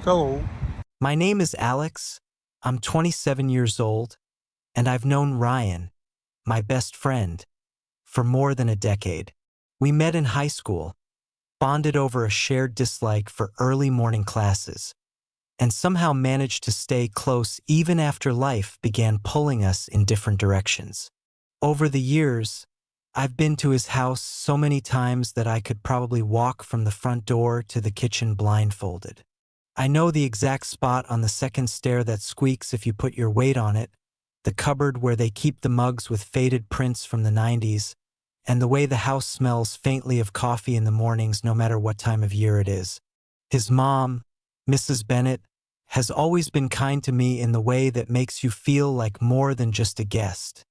Hello. My name is Alex. I'm 27 years old, and I've known Ryan, my best friend, for more than a decade. We met in high school, bonded over a shared dislike for early morning classes, and somehow managed to stay close even after life began pulling us in different directions. Over the years, I've been to his house so many times that I could probably walk from the front door to the kitchen blindfolded. I know the exact spot on the second stair that squeaks if you put your weight on it, the cupboard where they keep the mugs with faded prints from the 90s, and the way the house smells faintly of coffee in the mornings no matter what time of year it is. His mom, Mrs. Bennett, has always been kind to me in the way that makes you feel like more than just a guest,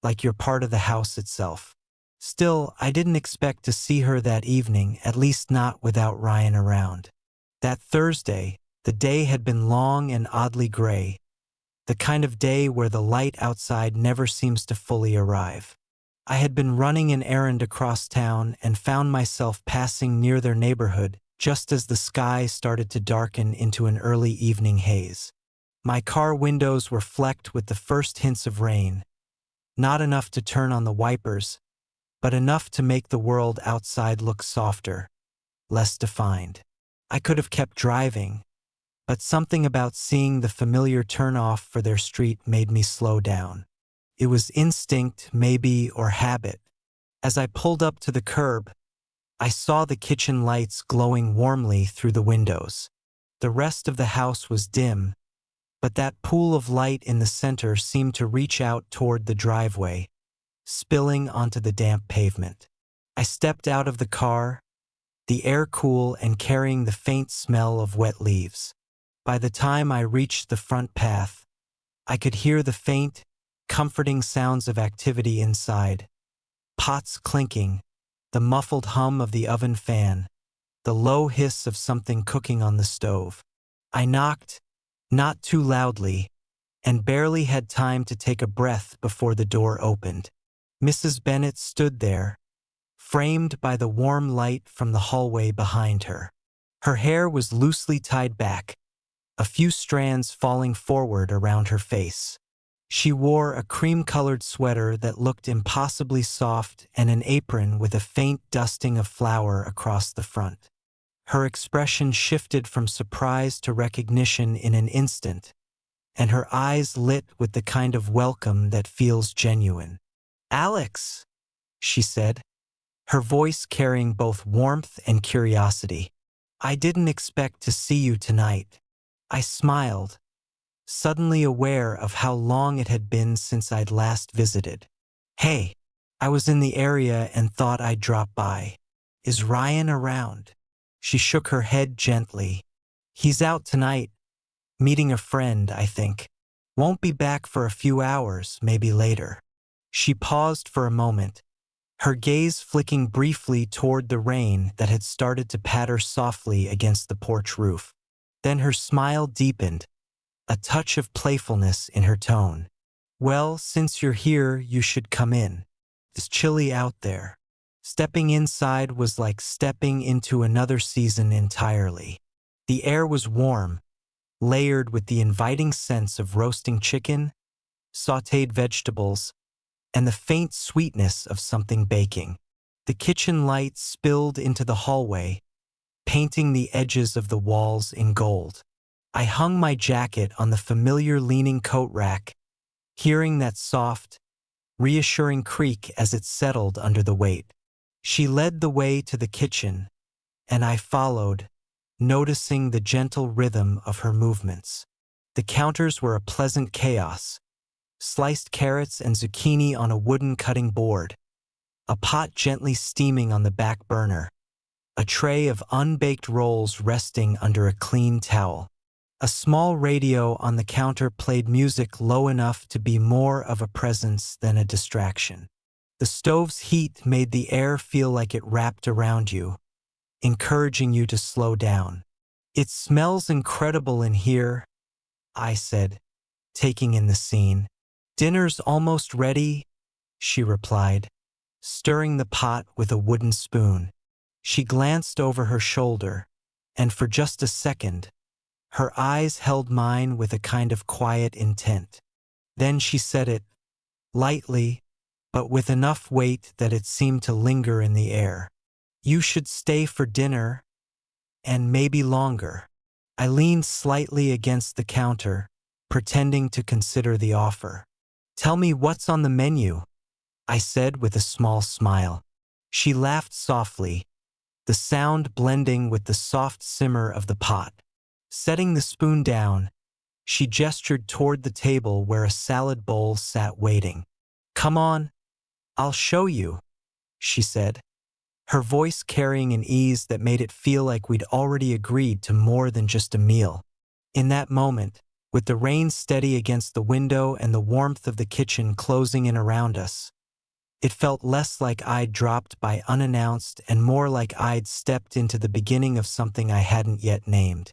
like you're part of the house itself. Still, I didn't expect to see her that evening, at least not without Ryan around. That Thursday, the day had been long and oddly gray, the kind of day where the light outside never seems to fully arrive. I had been running an errand across town and found myself passing near their neighborhood just as the sky started to darken into an early evening haze. My car windows were flecked with the first hints of rain, not enough to turn on the wipers, but enough to make the world outside look softer, less defined. I could have kept driving, but something about seeing the familiar turn-off for their street made me slow down. It was instinct, maybe, or habit. As I pulled up to the curb, I saw the kitchen lights glowing warmly through the windows. The rest of the house was dim, but that pool of light in the center seemed to reach out toward the driveway, spilling onto the damp pavement. I stepped out of the car, the air cool and carrying the faint smell of wet leaves. By the time I reached the front path, I could hear the faint, comforting sounds of activity inside. Pots clinking, the muffled hum of the oven fan, the low hiss of something cooking on the stove. I knocked, not too loudly, and barely had time to take a breath before the door opened. Mrs. Bennett stood there, framed by the warm light from the hallway behind her. Her hair was loosely tied back, a few strands falling forward around her face. She wore a cream-colored sweater that looked impossibly soft and an apron with a faint dusting of flour across the front. Her expression shifted from surprise to recognition in an instant, and her eyes lit with the kind of welcome that feels genuine. "Alex," she said, her voice carrying both warmth and curiosity. "I didn't expect to see you tonight." I smiled, suddenly aware of how long it had been since I'd last visited. "Hey, I was in the area and thought I'd drop by. Is Ryan around?" She shook her head gently. "He's out tonight, meeting a friend, I think. Won't be back for a few hours, maybe later." She paused for a moment, her gaze flicking briefly toward the rain that had started to patter softly against the porch roof. Then her smile deepened, a touch of playfulness in her tone. "Well, since you're here, you should come in. It's chilly out there." Stepping inside was like stepping into another season entirely. The air was warm, layered with the inviting sense of roasting chicken, sautéed vegetables, and the faint sweetness of something baking. The kitchen light spilled into the hallway, painting the edges of the walls in gold. I hung my jacket on the familiar leaning coat rack, hearing that soft, reassuring creak as it settled under the weight. She led the way to the kitchen, and I followed, noticing the gentle rhythm of her movements. The counters were a pleasant chaos, sliced carrots and zucchini on a wooden cutting board, a pot gently steaming on the back burner, a tray of unbaked rolls resting under a clean towel. A small radio on the counter played music low enough to be more of a presence than a distraction. The stove's heat made the air feel like it wrapped around you, encouraging you to slow down. "It smells incredible in here," I said, taking in the scene. "Dinner's almost ready," she replied, stirring the pot with a wooden spoon. She glanced over her shoulder, and for just a second, Her eyes held mine with a kind of quiet intent. Then she said it, lightly, but with enough weight that it seemed to linger in the air. "You should stay for dinner, and maybe longer." I leaned slightly against the counter, pretending to consider the offer. "Tell me what's on the menu," I said with a small smile. She laughed softly, the sound blending with the soft simmer of the pot. Setting the spoon down, she gestured toward the table where a salad bowl sat waiting. "Come on, I'll show you," she said, her voice carrying an ease that made it feel like we'd already agreed to more than just a meal. In that moment, with the rain steady against the window and the warmth of the kitchen closing in around us, it felt less like I'd dropped by unannounced and more like I'd stepped into the beginning of something I hadn't yet named.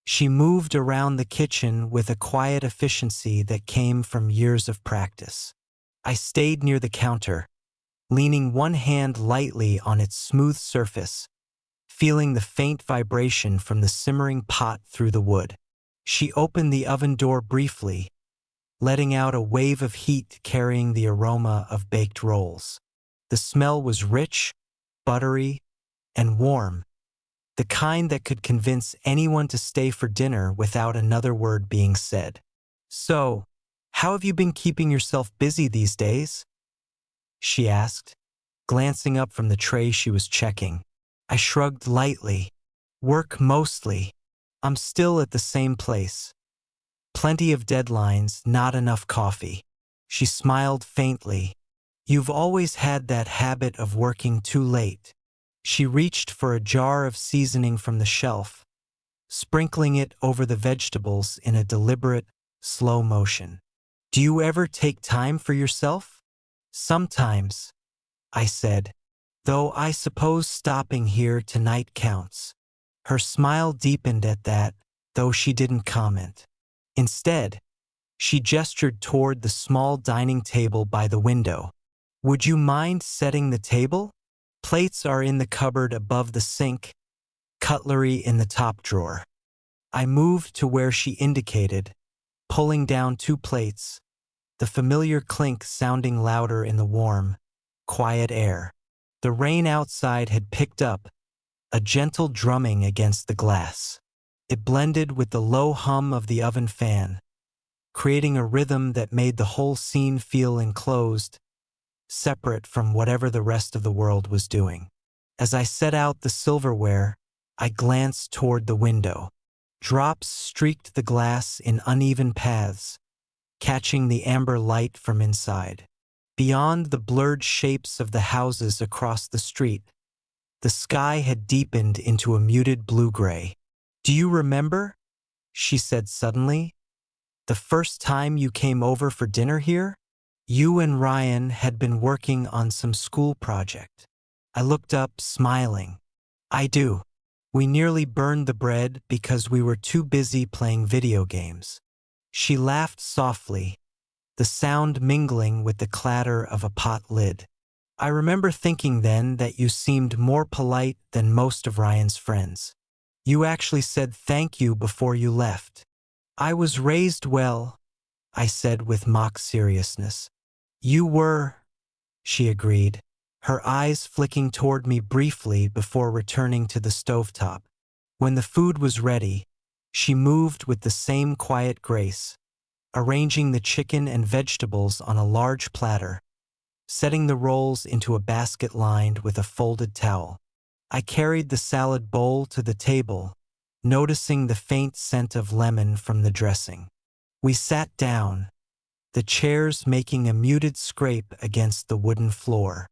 She moved around the kitchen with a quiet efficiency that came from years of practice. I stayed near the counter, leaning one hand lightly on its smooth surface, feeling the faint vibration from the simmering pot through the wood. She opened the oven door briefly, letting out a wave of heat carrying the aroma of baked rolls. The smell was rich, buttery, and warm, the kind that could convince anyone to stay for dinner without another word being said. "So, how have you been keeping yourself busy these days?" she asked, glancing up from the tray she was checking. I shrugged lightly. "Work mostly. I'm still at the same place. Plenty of deadlines, not enough coffee." She smiled faintly. "You've always had that habit of working too late." She reached for a jar of seasoning from the shelf, sprinkling it over the vegetables in a deliberate, slow motion. "Do you ever take time for yourself?" "Sometimes," I said, "though I suppose stopping here tonight counts." Her smile deepened at that, though she didn't comment. Instead, she gestured toward the small dining table by the window. "Would you mind setting the table? Plates are in the cupboard above the sink, cutlery in the top drawer." I moved to where she indicated, pulling down 2 plates, the familiar clink sounding louder in the warm, quiet air. The rain outside had picked up, a gentle drumming against the glass. It blended with the low hum of the oven fan, creating a rhythm that made the whole scene feel enclosed, separate from whatever the rest of the world was doing. As I set out the silverware, I glanced toward the window. Drops streaked the glass in uneven paths, catching the amber light from inside. Beyond the blurred shapes of the houses across the street, the sky had deepened into a muted blue-gray. "Do you remember," she said suddenly, "the first time you came over for dinner here? You and Ryan had been working on some school project." I looked up, smiling. "I do. We nearly burned the bread because we were too busy playing video games." She laughed softly, the sound mingling with the clatter of a pot lid. "I remember thinking then that you seemed more polite than most of Ryan's friends. You actually said thank you before you left." "I was raised well," I said with mock seriousness. "You were," she agreed, her eyes flicking toward me briefly before returning to the stovetop. When the food was ready, she moved with the same quiet grace, arranging the chicken and vegetables on a large platter, setting the rolls into a basket lined with a folded towel. I carried the salad bowl to the table, noticing the faint scent of lemon from the dressing. We sat down, the chairs making a muted scrape against the wooden floor.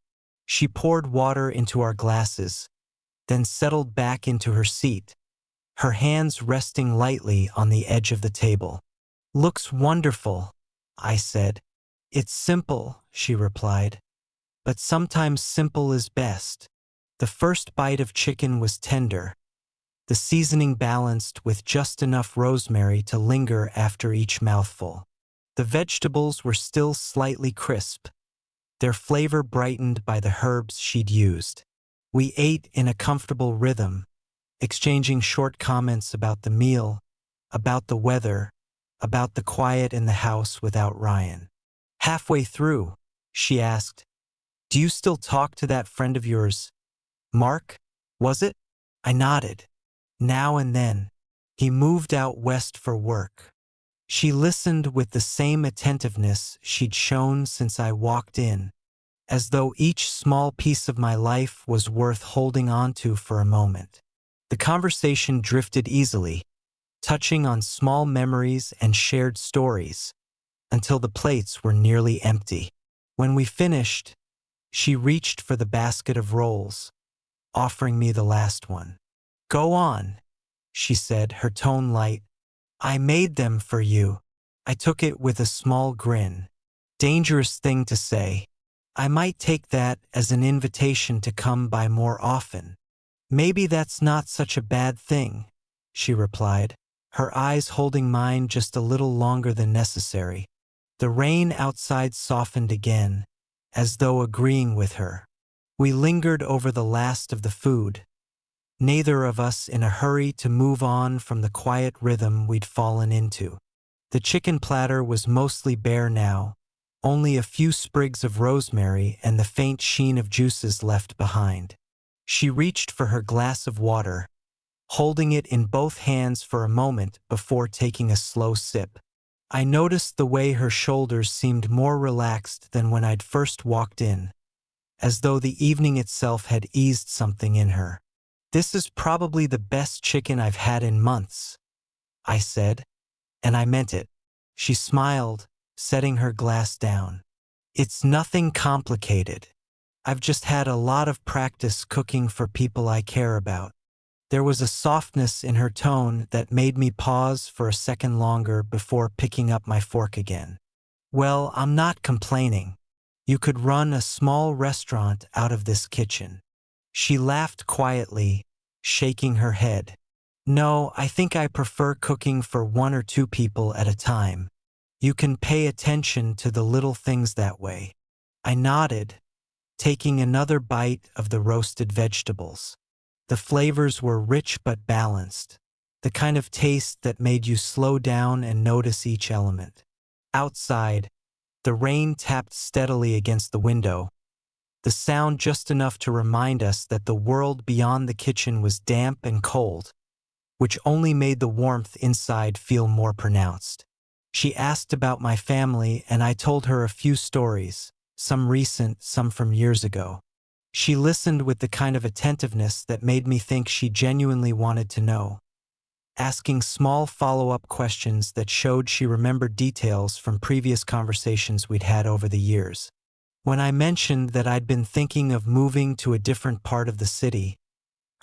She poured water into our glasses, then settled back into her seat, her hands resting lightly on the edge of the table. "Looks wonderful," I said. "It's simple," she replied, "but sometimes simple is best." The first bite of chicken was tender, the seasoning balanced with just enough rosemary to linger after each mouthful. The vegetables were still slightly crisp, their flavor brightened by the herbs she'd used. We ate in a comfortable rhythm, exchanging short comments about the meal, about the weather, about the quiet in the house without Ryan. Halfway through, she asked, "Do you still talk to that friend of yours, Mark, was it?" I nodded. Now and then. He moved out west for work. She listened with the same attentiveness she'd shown since I walked in, as though each small piece of my life was worth holding on to for a moment. The conversation drifted easily, touching on small memories and shared stories, until the plates were nearly empty. When we finished, she reached for the basket of rolls, offering me the last one. "Go on," she said, her tone light. "I made them for you." I took it with a small grin. Dangerous thing to say. I might take that as an invitation to come by more often. "Maybe that's not such a bad thing," she replied, her eyes holding mine just a little longer than necessary. The rain outside softened again, as though agreeing with her. We lingered over the last of the food, neither of us in a hurry to move on from the quiet rhythm we'd fallen into. The chicken platter was mostly bare now, only a few sprigs of rosemary and the faint sheen of juices left behind. She reached for her glass of water, holding it in both hands for a moment before taking a slow sip. I noticed the way her shoulders seemed more relaxed than when I'd first walked in, as though the evening itself had eased something in her. "This is probably the best chicken I've had in months," I said, and I meant it. She smiled, setting her glass down. "It's nothing complicated. I've just had a lot of practice cooking for people I care about." There was a softness in her tone that made me pause for a second longer before picking up my fork again. "Well, I'm not complaining. You could run a small restaurant out of this kitchen." She laughed quietly, shaking her head. "No, I think I prefer cooking for one or two people at a time. You can pay attention to the little things that way." I nodded, taking another bite of the roasted vegetables. The flavors were rich but balanced, the kind of taste that made you slow down and notice each element. Outside, the rain tapped steadily against the window, the sound just enough to remind us that the world beyond the kitchen was damp and cold, which only made the warmth inside feel more pronounced. She asked about my family, and I told her a few stories, some recent, some from years ago. She listened with the kind of attentiveness that made me think she genuinely wanted to know, asking small follow-up questions that showed she remembered details from previous conversations we'd had over the years. When I mentioned that I'd been thinking of moving to a different part of the city,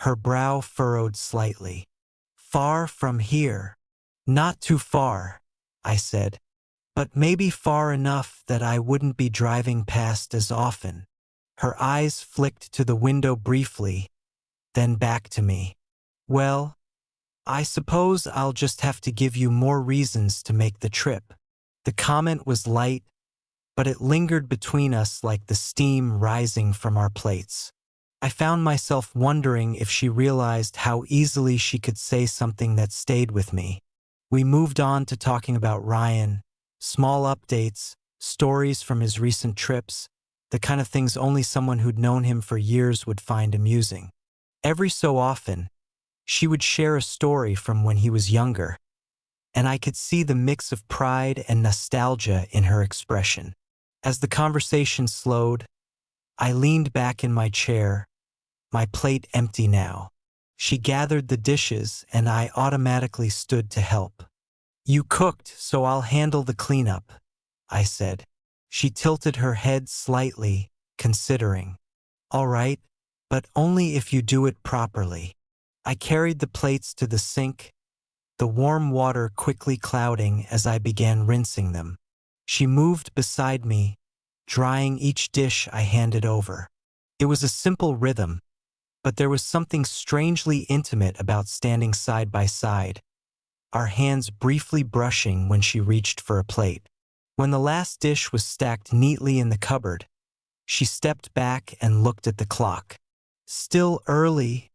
her brow furrowed slightly. "Far from here." "Not too far," I said, "but maybe far enough that I wouldn't be driving past as often." Her eyes flicked to the window briefly, then back to me. "Well, I suppose I'll just have to give you more reasons to make the trip." The comment was light, but it lingered between us like the steam rising from our plates. I found myself wondering if she realized how easily she could say something that stayed with me. We moved on to talking about Ryan, small updates, stories from his recent trips, the kind of things only someone who'd known him for years would find amusing. Every so often, she would share a story from when he was younger, and I could see the mix of pride and nostalgia in her expression. As the conversation slowed, I leaned back in my chair, my plate empty now. She gathered the dishes, and I automatically stood to help. "You cooked, so I'll handle the cleanup," I said. She tilted her head slightly, considering. "All right, but only if you do it properly." I carried the plates to the sink, the warm water quickly clouding as I began rinsing them. She moved beside me, drying each dish I handed over. It was a simple rhythm, but there was something strangely intimate about standing side by side, our hands briefly brushing when she reached for a plate. When the last dish was stacked neatly in the cupboard, she stepped back and looked at the clock. "Still early,"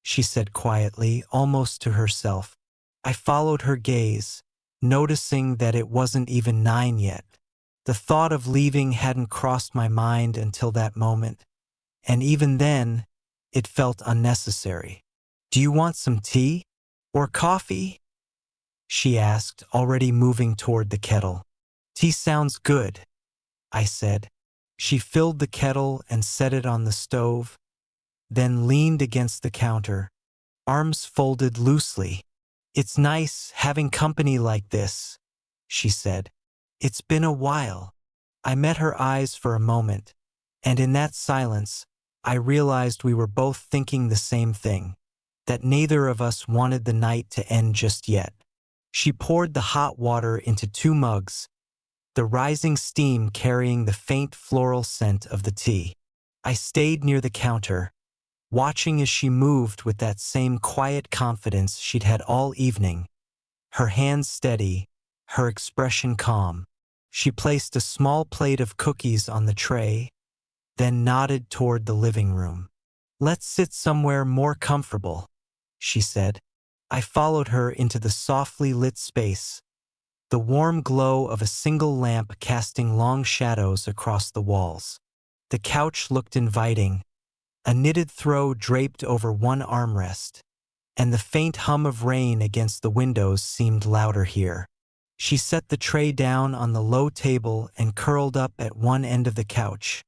she said quietly, almost to herself. I followed her gaze, noticing that it wasn't even 9 yet. The thought of leaving hadn't crossed my mind until that moment, and even then, it felt unnecessary. "Do you want some tea? Or coffee?" she asked, already moving toward the kettle. "Tea sounds good," I said. She filled the kettle and set it on the stove, then leaned against the counter, arms folded loosely. "It's nice having company like this," she said. "It's been a while." I met her eyes for a moment, and in that silence, I realized we were both thinking the same thing, that neither of us wanted the night to end just yet. She poured the hot water into 2 mugs, the rising steam carrying the faint floral scent of the tea. I stayed near the counter, watching as she moved with that same quiet confidence she'd had all evening, her hands steady, her expression calm. She placed a small plate of cookies on the tray, then nodded toward the living room. "Let's sit somewhere more comfortable," she said. I followed her into the softly lit space, the warm glow of a single lamp casting long shadows across the walls. The couch looked inviting, a knitted throw draped over one armrest, and the faint hum of rain against the windows seemed louder here. She set the tray down on the low table and curled up at one end of the couch,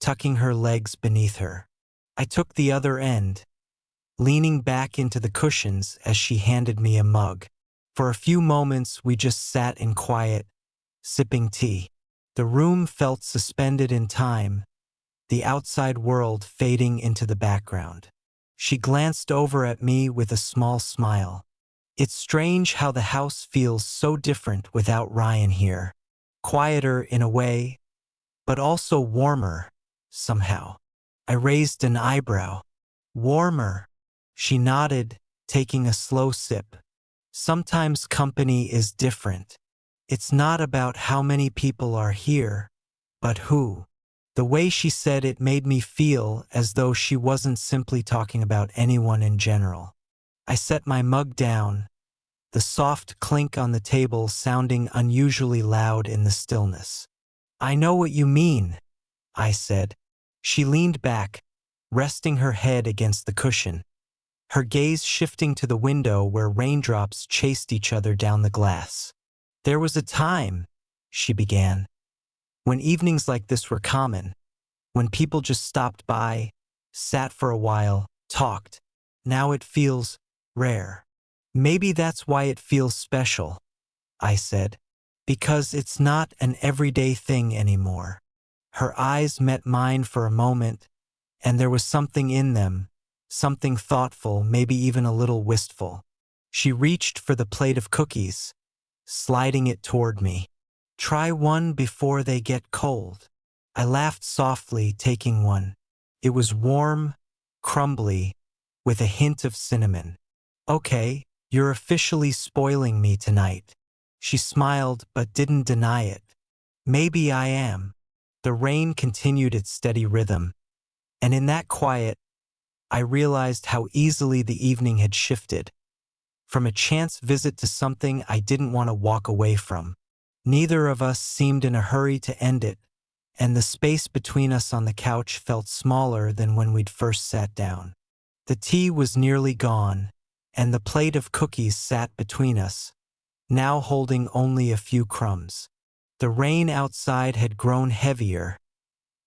tucking her legs beneath her. I took the other end, leaning back into the cushions as she handed me a mug. For a few moments we just sat in quiet, sipping tea. The room felt suspended in time, the outside world fading into the background. She glanced over at me with a small smile. "It's strange how the house feels so different without Ryan here. Quieter in a way, but also warmer, somehow." I raised an eyebrow. "Warmer?" She nodded, taking a slow sip. "Sometimes company is different. It's not about how many people are here, but who." The way she said it made me feel as though she wasn't simply talking about anyone in general. I set my mug down, the soft clink on the table sounding unusually loud in the stillness. "I know what you mean," I said. She leaned back, resting her head against the cushion, her gaze shifting to the window where raindrops chased each other down the glass. "There was a time," she began, "when evenings like this were common, when people just stopped by, sat for a while, talked. Now it feels rare. Maybe that's why it feels special," I said, "because it's not an everyday thing anymore." Her eyes met mine for a moment, and there was something in them, something thoughtful, maybe even a little wistful. She reached for the plate of cookies, sliding it toward me. "Try one before they get cold." I laughed softly, taking one. It was warm, crumbly, with a hint of cinnamon. "Okay, you're officially spoiling me tonight." She smiled but didn't deny it. "Maybe I am." The rain continued its steady rhythm, and in that quiet, I realized how easily the evening had shifted, from a chance visit to something I didn't want to walk away from. Neither of us seemed in a hurry to end it, and the space between us on the couch felt smaller than when we'd first sat down. The tea was nearly gone, and the plate of cookies sat between us, now holding only a few crumbs. The rain outside had grown heavier,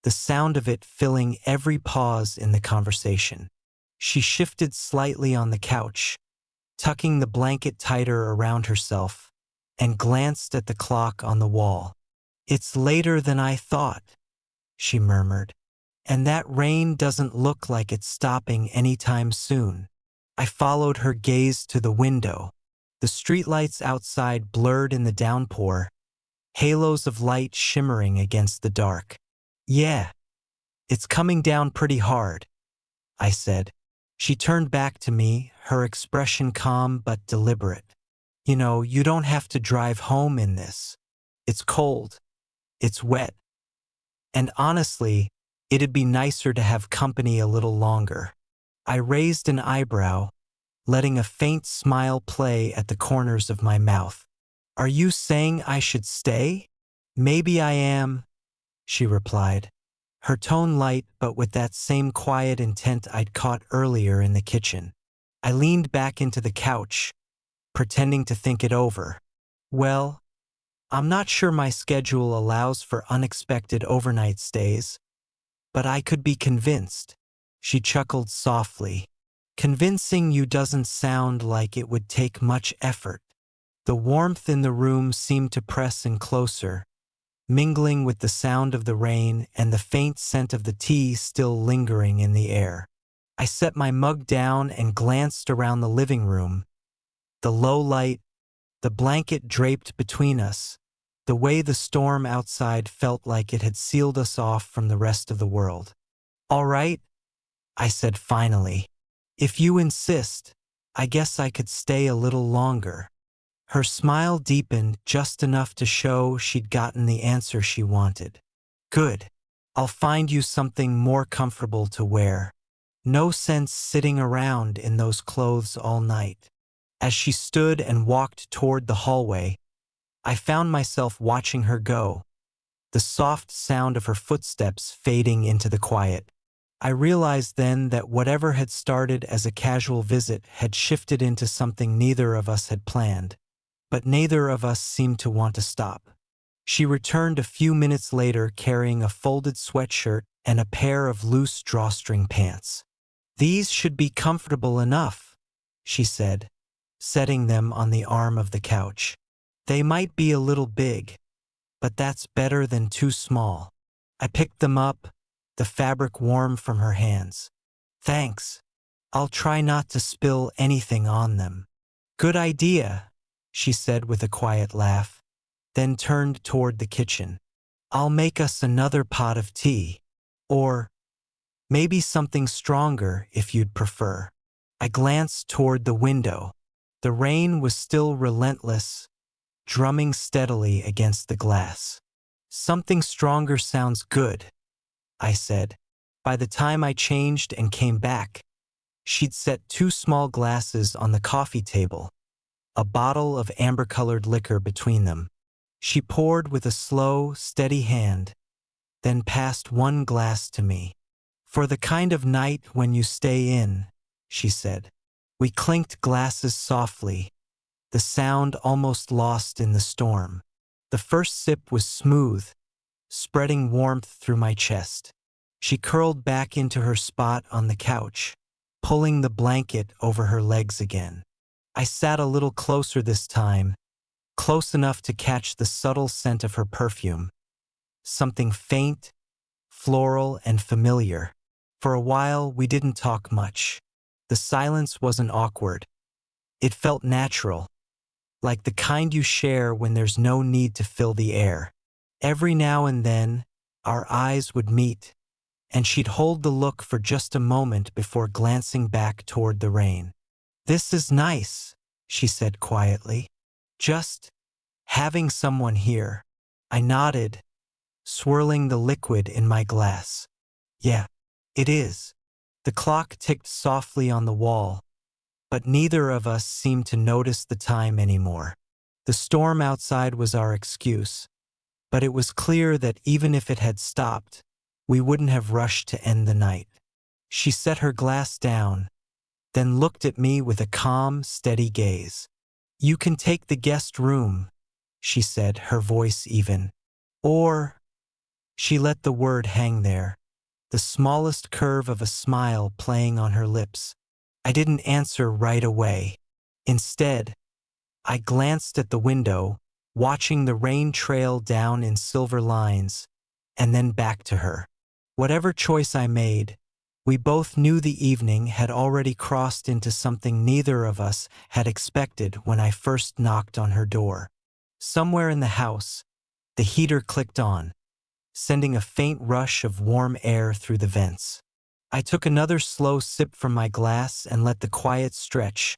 the sound of it filling every pause in the conversation. She shifted slightly on the couch, tucking the blanket tighter around herself, and glanced at the clock on the wall. "It's later than I thought," she murmured, "and that rain doesn't look like it's stopping anytime soon." I followed her gaze to the window. The streetlights outside blurred in the downpour, halos of light shimmering against the dark. "Yeah, it's coming down pretty hard," I said. She turned back to me, her expression calm but deliberate. "You know, you don't have to drive home in this. It's cold. It's wet. And honestly, it'd be nicer to have company a little longer." I raised an eyebrow, letting a faint smile play at the corners of my mouth. "Are you saying I should stay?" "Maybe I am," she replied, her tone light but with that same quiet intent I'd caught earlier in the kitchen. I leaned back into the couch, pretending to think it over. "Well, I'm not sure my schedule allows for unexpected overnight stays, but I could be convinced." She chuckled softly. "Convincing you doesn't sound like it would take much effort." The warmth in the room seemed to press in closer, mingling with the sound of the rain and the faint scent of the tea still lingering in the air. I set my mug down and glanced around the living room. The low light, the blanket draped between us, the way the storm outside felt like it had sealed us off from the rest of the world. "All right," I said finally. "If you insist, I guess I could stay a little longer." Her smile deepened just enough to show she'd gotten the answer she wanted. "Good. I'll find you something more comfortable to wear. No sense sitting around in those clothes all night." As she stood and walked toward the hallway, I found myself watching her go, the soft sound of her footsteps fading into the quiet. I realized then that whatever had started as a casual visit had shifted into something neither of us had planned. But neither of us seemed to want to stop. She returned a few minutes later carrying a folded sweatshirt and a pair of loose drawstring pants. "These should be comfortable enough," she said, setting them on the arm of the couch. "They might be a little big, but that's better than too small." I picked them up, the fabric warm from her hands. "Thanks. I'll try not to spill anything on them." "Good idea," she said with a quiet laugh, then turned toward the kitchen. "I'll make us another pot of tea. Or maybe something stronger if you'd prefer." I glanced toward the window. The rain was still relentless, drumming steadily against the glass. "Something stronger sounds good," I said. By the time I changed and came back, she'd set 2 small glasses on the coffee table, a bottle of amber-colored liquor between them. She poured with a slow, steady hand, then passed 1 glass to me. "For the kind of night when you stay in," she said. We clinked glasses softly, the sound almost lost in the storm. The first sip was smooth, spreading warmth through my chest. She curled back into her spot on the couch, pulling the blanket over her legs again. I sat a little closer this time, close enough to catch the subtle scent of her perfume. Something faint, floral, and familiar. For a while, we didn't talk much. The silence wasn't awkward. It felt natural, like the kind you share when there's no need to fill the air. Every now and then, our eyes would meet, and she'd hold the look for just a moment before glancing back toward the rain. "This is nice," she said quietly. "Just having someone here." I nodded, swirling the liquid in my glass. "Yeah, it is." The clock ticked softly on the wall, but neither of us seemed to notice the time anymore. The storm outside was our excuse, but it was clear that even if it had stopped, we wouldn't have rushed to end the night. She set her glass down, then looked at me with a calm, steady gaze. "You can take the guest room," she said, her voice even. "Or—" She let the word hang there, the smallest curve of a smile playing on her lips. I didn't answer right away. Instead, I glanced at the window, watching the rain trail down in silver lines, and then back to her. Whatever choice I made, we both knew the evening had already crossed into something neither of us had expected when I first knocked on her door. Somewhere in the house, the heater clicked on, sending a faint rush of warm air through the vents. I took another slow sip from my glass and let the quiet stretch,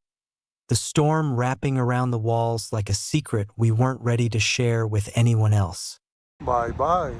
the storm wrapping around the walls like a secret we weren't ready to share with anyone else. Bye bye.